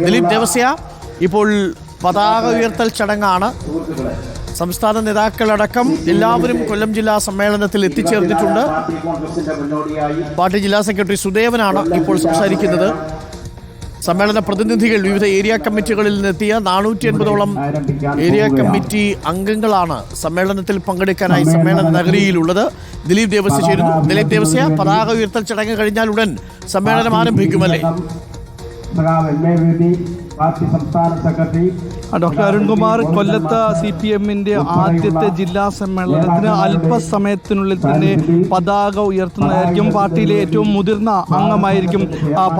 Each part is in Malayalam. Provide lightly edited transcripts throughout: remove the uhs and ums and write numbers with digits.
ദിലീപ് ദേവസ്യ ഇപ്പോൾ പതാക ഉയർത്തൽ ചടങ്ങാണ്. സംസ്ഥാന നേതാക്കളടക്കം എല്ലാവരും കൊല്ലം ജില്ലാ സമ്മേളനത്തിൽ എത്തിച്ചേർന്നിട്ടുണ്ട്. പാർട്ടി ജില്ലാ സെക്രട്ടറി സുദേവനാണ് ഇപ്പോൾ സംസാരിക്കുന്നത്. സമ്മേളന പ്രതിനിധികൾ വിവിധ ഏരിയ കമ്മിറ്റികളിൽ നിന്നെത്തിയ 450ഓളം ഏരിയ കമ്മിറ്റി അംഗങ്ങളാണ് സമ്മേളനത്തിൽ പങ്കെടുക്കാനായി സമ്മേളന നഗരിയിലുള്ളത്. ദിലീപ് ദേവസ്യ ചേരുന്നു. ദിലീപ് ദേവസ്യ, പതാക ഉയർത്തൽ ചടങ്ങ് കഴിഞ്ഞാൽ ഉടൻ സമ്മേളനം ആരംഭിക്കുമല്ലേ? ഡോക്ടർ അരുൺകുമാർ, കൊല്ലത്ത് CPM-ന്റെ ആദ്യത്തെ ജില്ലാ സമ്മേളനത്തിന് അല്പസമയത്തിനുള്ളിൽ തന്നെ പതാക ഉയർത്തുന്നതായിരിക്കും. പാർട്ടിയിലെ ഏറ്റവും മുതിർന്ന അംഗമായിരിക്കും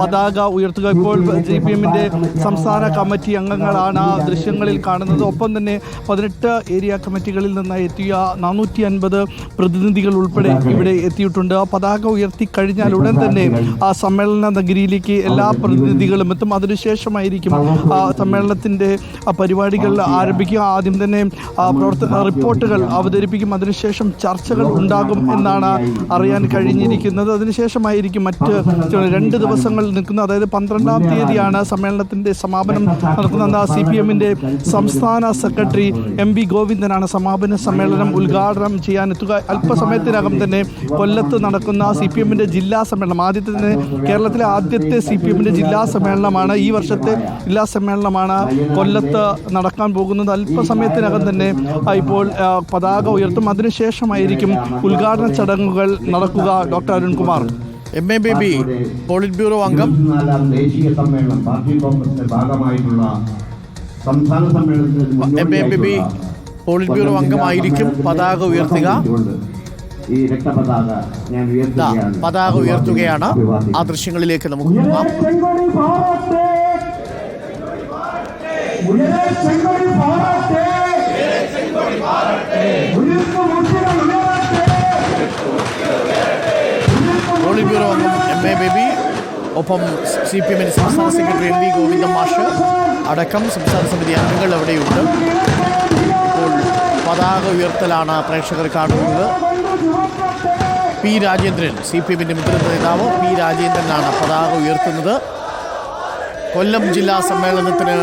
പതാക ഉയർത്തുക. ഇപ്പോൾ CPM-ന്റെ സംസ്ഥാന കമ്മിറ്റി അംഗങ്ങളാണ് ദൃശ്യങ്ങളിൽ കാണുന്നത്. ഒപ്പം തന്നെ 18 ഏരിയ കമ്മിറ്റികളിൽ നിന്നായി എത്തിയ 450 പ്രതിനിധികൾ ഉൾപ്പെടെ ഇവിടെ എത്തിയിട്ടുണ്ട്. പതാക ഉയർത്തി കഴിഞ്ഞാൽ ഉടൻ തന്നെ സമ്മേളന നഗരിയിലേക്ക് എല്ലാ പ്രതിനിധികളും എത്തും. അതിനുശേഷമായിരിക്കും സമ്മേളനത്തിൻ്റെ പരിപാടികൾ ആരംഭിക്കുക. ആദ്യം തന്നെ റിപ്പോർട്ടുകൾ അവതരിപ്പിക്കും. അതിനുശേഷം ചർച്ചകൾ ഉണ്ടാകും എന്നാണ് അറിയാൻ കഴിഞ്ഞിരിക്കുന്നത്. അതിനുശേഷമായിരിക്കും മറ്റ് 2 ദിവസങ്ങൾ നിൽക്കുന്ന, അതായത് 12-ാം തീയതിയാണ് സമ്മേളനത്തിൻ്റെ സമാപനം നടക്കുന്നത്. CPM-ന്റെ സംസ്ഥാന സെക്രട്ടറി MV ഗോവിന്ദനാണ് സമാപന സമ്മേളനം ഉദ്ഘാടനം ചെയ്യാനെത്തുക. അല്പസമയത്തിനകം തന്നെ കൊല്ലത്ത് നടക്കുന്ന CPM-ന്റെ ജില്ലാ സമ്മേളനം, കേരളത്തിലെ ആദ്യത്തെ CPM-ന്റെ ജില്ലാ സമ്മേളനമാണ്, ഈ വർഷത്തെ ജില്ലാ സമ്മേളനമാണ് കൊല്ലത്ത് നടക്കാൻ പോകുന്നത്. അല്പസമയത്തിനകം തന്നെ ഇപ്പോൾ പതാക ഉയർത്തും. അതിനുശേഷമായിരിക്കും ഉദ്ഘാടന ചടങ്ങുകൾ നടക്കുക. Doctor Arunkumar, MA baby polit bureau അംഗം, MA ബേബി പോളിറ്റ് ബ്യൂറോ അംഗമായിരിക്കും പതാക ഉയർത്തുക. പതാക ഉയർത്തുകയാണ്. ആ ദൃശ്യങ്ങളിലേക്ക് നമുക്ക് പോകാം. പോളിറ്റ് ബ്യൂറോ അംഗം MA ബേബി, ഒപ്പം CPM-ന്റെ സംസ്ഥാന സെക്രട്ടറി MV ഗോവിന്ദൻ മാഷ് അടക്കം സംസ്ഥാന സമിതി അംഗങ്ങൾ അവിടെയുണ്ട്. ഇപ്പോൾ പതാക ഉയർത്തലാണ് പ്രേക്ഷകർ കാണുന്നത്. P രാജേന്ദ്രൻ, CPM-ന്റെ മുതിർന്ന നേതാവ് P രാജേന്ദ്രനാണ് പതാക ഉയർത്തുന്നത്. കൊല്ലം ജില്ലാ സമ്മേളനത്തിന്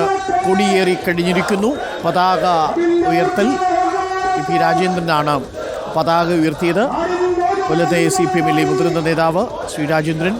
കൊടിയേറി കഴിഞ്ഞിരിക്കുന്നു. പതാക ഉയർത്തൽ P രാജേന്ദ്രനാണ് പതാക ഉയർത്തിയത്. കൊല്ലത്തെ CPM-ലെ മുതിർന്ന നേതാവ് ശ്രീ രാജേന്ദ്രൻ.